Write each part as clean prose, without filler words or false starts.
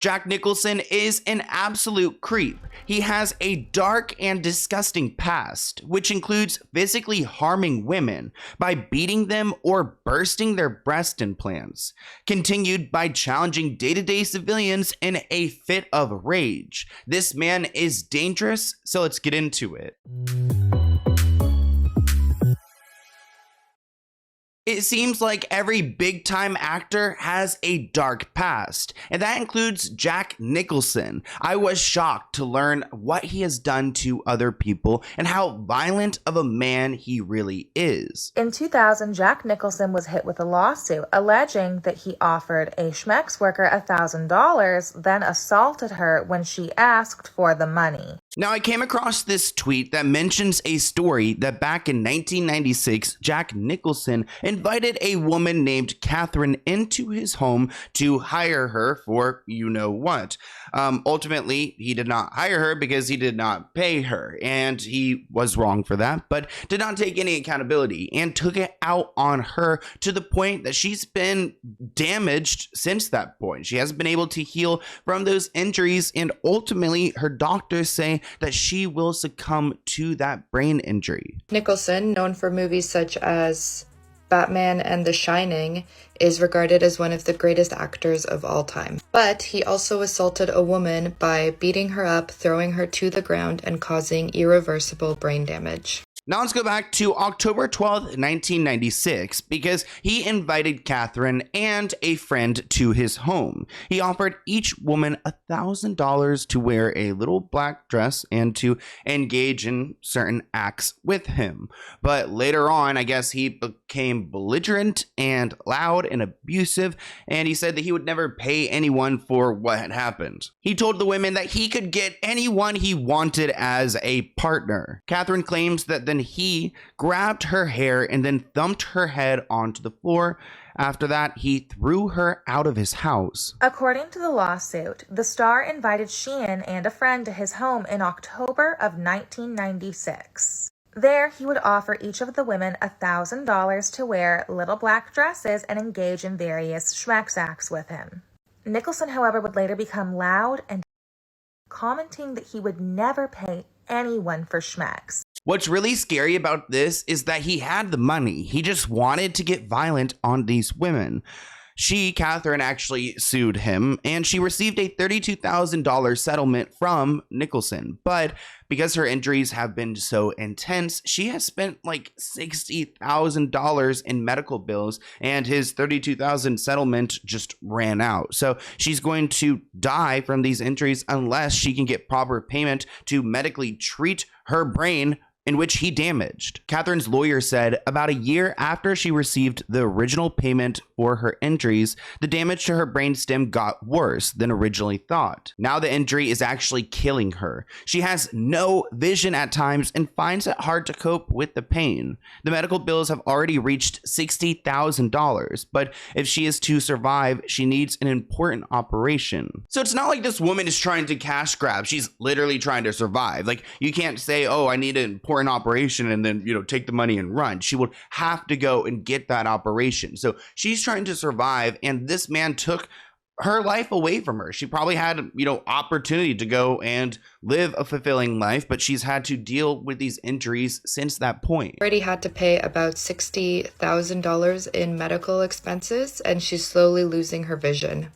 Jack Nicholson is an absolute creep. He has a dark and disgusting past, which includes physically harming women by beating them or bursting their breast implants, continued by challenging day-to-day civilians in a fit of rage. This man is dangerous, so let's get into it. It seems like every big-time actor has a dark past, and that includes Jack Nicholson. I was shocked to learn what he has done to other people and how violent of a man he really is. In 2000, Jack Nicholson was hit with a lawsuit alleging that he offered a Schmeck's worker $1,000, then assaulted her when she asked for the money. Now, I came across this tweet that mentions a story that back in 1996, Jack Nicholson invited a woman named Catherine into his home to hire her for you-know-what. Ultimately, he did not hire her because he did not pay her, and he was wrong for that, but did not take any accountability and took it out on her to the point that she's been damaged since that point. She hasn't been able to heal from those injuries, and ultimately, her doctors say that she will succumb to that brain injury. Nicholson, known for movies such as Batman and The Shining, is regarded as one of the greatest actors of all time. But he also assaulted a woman by beating her up, throwing her to the ground, and causing irreversible brain damage. Now let's go back to October 12th, 1996, because he invited Catherine and a friend to his home. He offered each woman $1,000 to wear a little black dress and to engage in certain acts with him. But later on, I guess he became belligerent and loud and abusive, and he said that he would never pay anyone for what had happened. He told the women that he could get anyone he wanted as a partner. Catherine claims that then he grabbed her hair and then thumped her head onto the floor. After that, he threw her out of his house. According to the lawsuit, the star invited Sheehan and a friend to his home in October of 1996. There, he would offer each of the women $1,000 to wear little black dresses and engage in various Schmeck's acts with him. Nicholson, however, would later become loud and commenting that he would never pay anyone for Schmeck's. What's really scary about this is that he had the money. He just wanted to get violent on these women. Catherine, actually sued him, and she received a $32,000 settlement from Nicholson. But because her injuries have been so intense, she has spent like $60,000 in medical bills, and his $32,000 settlement just ran out. So she's going to die from these injuries unless she can get proper payment to medically treat her brain in which he damaged. Catherine's lawyer said about a year after she received the original payment for her injuries, the damage to her brainstem got worse than originally thought. Now the injury is actually killing her. She has no vision at times and finds it hard to cope with the pain. The medical bills have already reached $60,000, but if she is to survive, she needs an important operation. So it's not like this woman is trying to cash grab. She's literally trying to survive. Like, you can't say, oh, I need an important operation and then, take the money and run. She would have to go and get that operation. So she's trying to survive, and this man took her life away from her. She probably had, opportunity to go and live a fulfilling life, but she's had to deal with these injuries since that point. Already had to pay about $60,000 in medical expenses, and she's slowly losing her vision.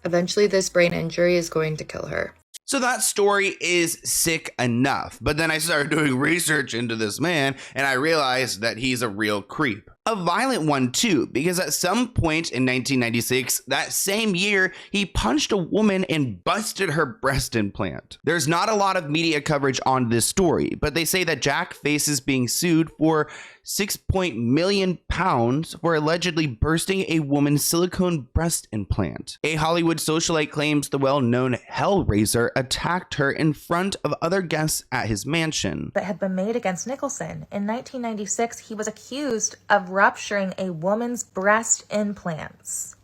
Eventually, this brain injury is going to kill her. So that story is sick enough, but then I started doing research into this man, and I realized that he's a real creep. A violent one too, because at some point in 1996, that same year, he punched a woman and busted her breast implant. There's not a lot of media coverage on this story, but they say that Jack faces being sued for £6 million for allegedly bursting a woman's silicone breast implant. A Hollywood socialite claims the well-known Hellraiser attacked her in front of other guests at his mansion. That had been made against Nicholson. In 1996, he was accused of rupturing a woman's breast implants.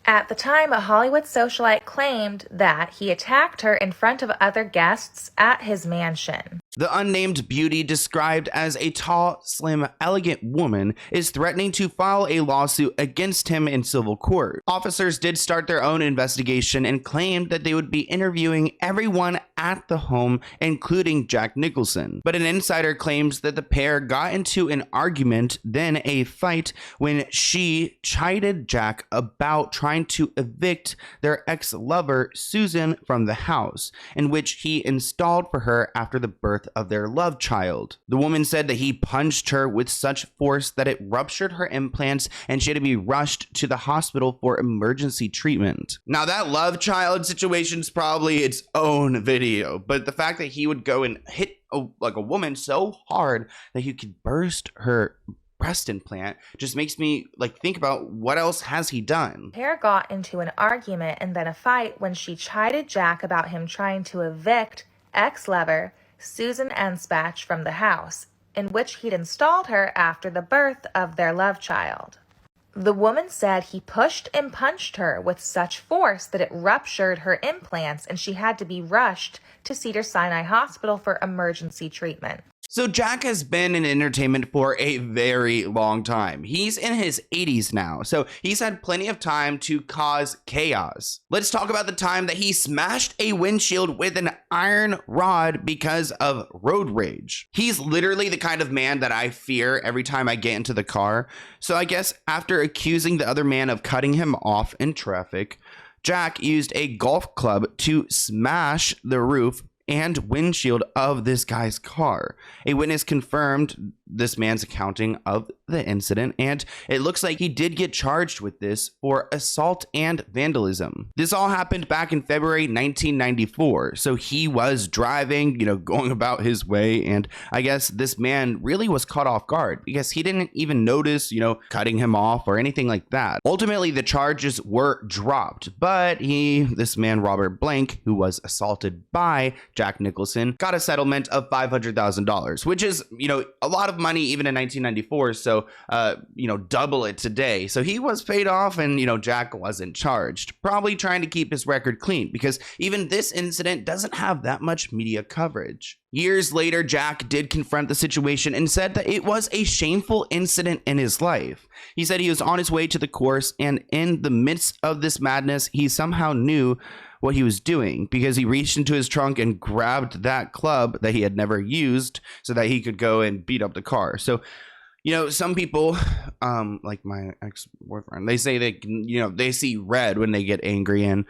At the time, a Hollywood socialite claimed that he attacked her in front of other guests at his mansion. The unnamed beauty, described as a tall, slim, elegant woman, is threatening to file a lawsuit against him in civil court. Officers did start their own investigation and claimed that they would be interviewing everyone at the home, including Jack Nicholson. But an insider claims that the pair got into an argument, then a fight, when she chided Jack about trying to evict their ex-lover, Susan, from the house, in which he installed for her after the birth of their love child. The woman said that he punched her with such force that it ruptured her implants and she had to be rushed to the hospital for emergency treatment. Now that love child situation is probably its own video, but the fact that he would go and hit a woman so hard that he could burst her breast implant just makes me think about what else has he done. The pair got into an argument and then a fight when she chided Jack about him trying to evict ex-lover Susan Anspach from the house, in which he'd installed her after the birth of their love child. The woman said he pushed and punched her with such force that it ruptured her implants and she had to be rushed to Cedars-Sinai Hospital for emergency treatment. So Jack has been in entertainment for a very long time. He's in his 80s now, so he's had plenty of time to cause chaos. Let's talk about the time that he smashed a windshield with an iron rod because of road rage. He's literally the kind of man that I fear every time I get into the car. So I guess after accusing the other man of cutting him off in traffic, Jack used a golf club to smash the roof and windshield of this guy's car. A witness confirmed this man's accounting of the incident, and it looks like he did get charged with this for assault and vandalism. This all happened back in February 1994, so he was driving, going about his way, and I guess this man really was caught off guard because he didn't even notice, cutting him off or anything like that. Ultimately, the charges were dropped, but this man, Robert Blank, who was assaulted by Jack Nicholson, got a settlement of $500,000, which is, a lot of money even in 1994. So, double it today. So he was paid off and, Jack wasn't charged, probably trying to keep his record clean because even this incident doesn't have that much media coverage. Years later, Jack did confront the situation and said that it was a shameful incident in his life. He said he was on his way to the course, and in the midst of this madness, he somehow knew what he was doing because he reached into his trunk and grabbed that club that he had never used so that he could go and beat up the car. So, some people, like my ex-boyfriend, they say they see red when they get angry, and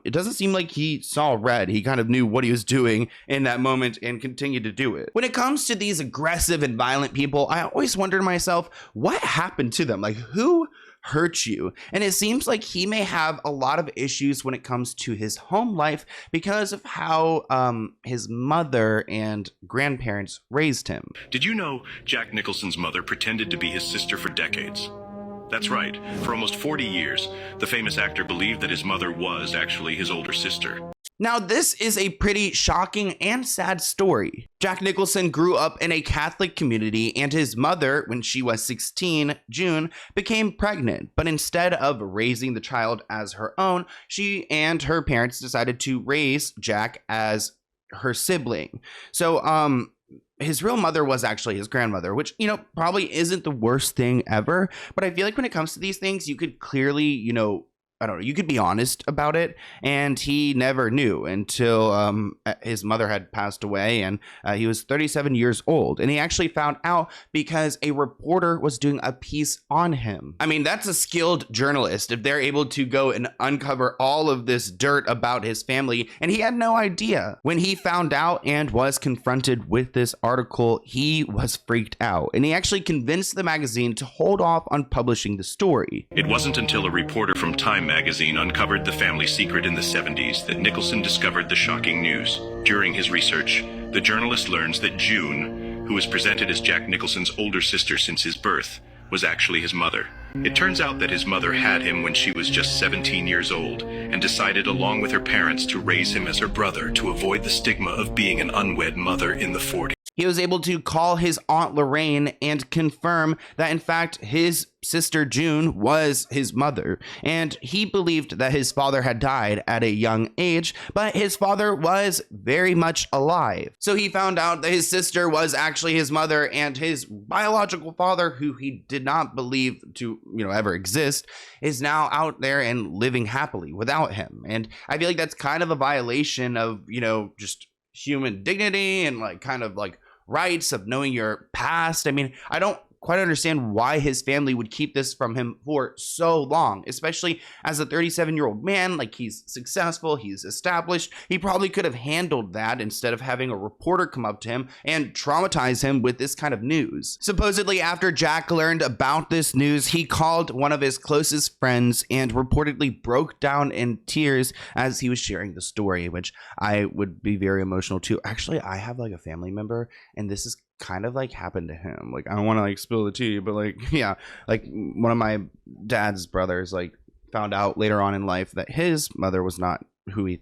it doesn't seem like he saw red. He kind of knew what he was doing in that moment and continued to do it. When it comes to these aggressive and violent people, I always wonder to myself, what happened to them? Who hurt you? And it seems like he may have a lot of issues when it comes to his home life because of how his mother and grandparents raised him. Did you know Jack Nicholson's mother pretended to be his sister for decades? That's right. For almost 40 years, the famous actor believed that his mother was actually his older sister. Now, this is a pretty shocking and sad story. Jack Nicholson grew up in a Catholic community, and his mother, when she was 16, June, became pregnant. But instead of raising the child as her own, she and her parents decided to raise Jack as her sibling. So, his real mother was actually his grandmother, which, probably isn't the worst thing ever. But I feel like when it comes to these things, you could clearly, I don't know, you could be honest about it, and he never knew until his mother had passed away, and he was 37 years old, and he actually found out because a reporter was doing a piece on him. I mean, that's a skilled journalist if they're able to go and uncover all of this dirt about his family, and he had no idea. When he found out and was confronted with this article, he was freaked out, and he actually convinced the magazine to hold off on publishing the story. It wasn't until a reporter from Time magazine uncovered the family secret in the 70s that Nicholson discovered the shocking news. During his research, the journalist learns that June, who was presented as Jack Nicholson's older sister since his birth, was actually his mother. It turns out that his mother had him when she was just 17 years old and decided along with her parents to raise him as her brother to avoid the stigma of being an unwed mother in the 40s. He was able to call his Aunt Lorraine and confirm that, in fact, his sister June was his mother, and he believed that his father had died at a young age, but his father was very much alive. So he found out that his sister was actually his mother, and his biological father, who he did not believe to, ever exist, is now out there and living happily without him. And I feel like that's kind of a violation of, just human dignity and kind of rights of knowing your past. I mean, I don't quite understand why his family would keep this from him for so long, especially as a 37-year-old man. He's successful, he's established. He probably could have handled that instead of having a reporter come up to him and traumatize him with this kind of news. Supposedly, after Jack learned about this news, he called one of his closest friends and reportedly broke down in tears as he was sharing the story, which I would be very emotional too. Actually, I have a family member, and this is kind of happened to him. I don't want to spill the tea, but yeah, one of my dad's brothers found out later on in life that his mother was not who he,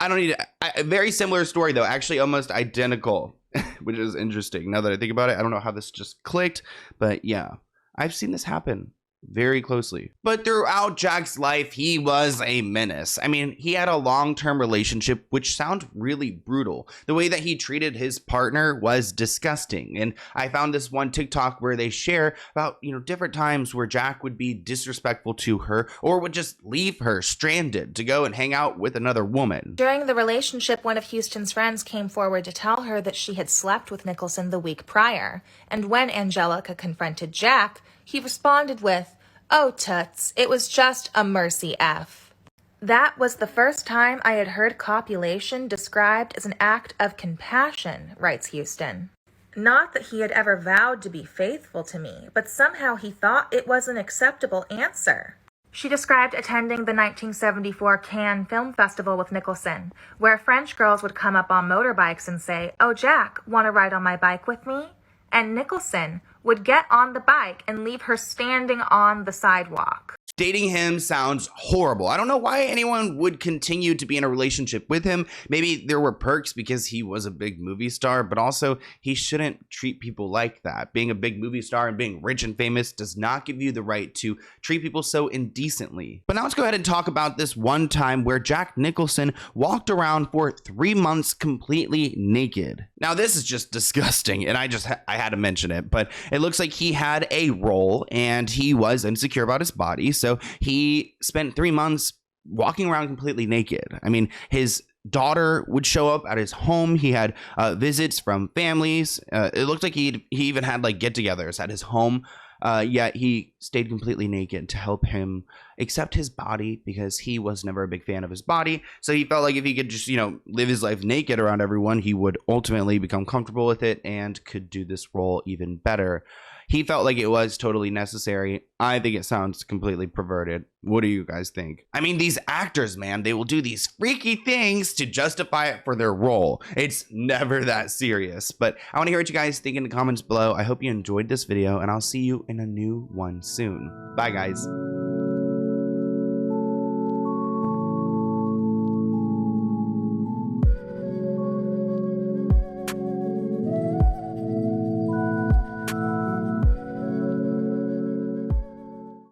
I don't need a very similar story though, actually almost identical, which is interesting now that I think about it. I don't know how this just clicked, but yeah, I've seen this happen very closely. But throughout Jack's life, he was a menace. I mean, he had a long-term relationship, which sounds really brutal. The way that he treated his partner was disgusting. And I found this one TikTok where they share about, different times where Jack would be disrespectful to her or would just leave her stranded to go and hang out with another woman. During the relationship, one of Houston's friends came forward to tell her that she had slept with Nicholson the week prior. And when Angelica confronted Jack, he responded with, "Oh, toots, it was just a mercy F." That was the first time I had heard copulation described as an act of compassion, writes Houston. Not that he had ever vowed to be faithful to me, but somehow he thought it was an acceptable answer. She described attending the 1974 Cannes Film Festival with Nicholson, where French girls would come up on motorbikes and say, "Oh, Jack, want to ride on my bike with me?" And Nicholson would get on the bike and leave her standing on the sidewalk. Dating him sounds horrible. I don't know why anyone would continue to be in a relationship with him. Maybe there were perks because he was a big movie star, but also he shouldn't treat people like that. Being a big movie star and being rich and famous does not give you the right to treat people so indecently. But now let's go ahead and talk about this one time where Jack Nicholson walked around for 3 months completely naked. Now this is just disgusting, and I had to mention it, but it looks like he had a role and he was insecure about his body. So he spent 3 months walking around completely naked. I mean, his daughter would show up at his home. He had visits from families. It looked like he even had get-togethers at his home. Yet he stayed completely naked to help him accept his body because he was never a big fan of his body. So he felt like if he could just, live his life naked around everyone, he would ultimately become comfortable with it and could do this role even better. He felt like it was totally necessary. I think it sounds completely perverted. What do you guys think? I mean, these actors, man, they will do these freaky things to justify it for their role. It's never that serious. But I want to hear what you guys think in the comments below. I hope you enjoyed this video, and I'll see you in a new one soon. Bye, guys.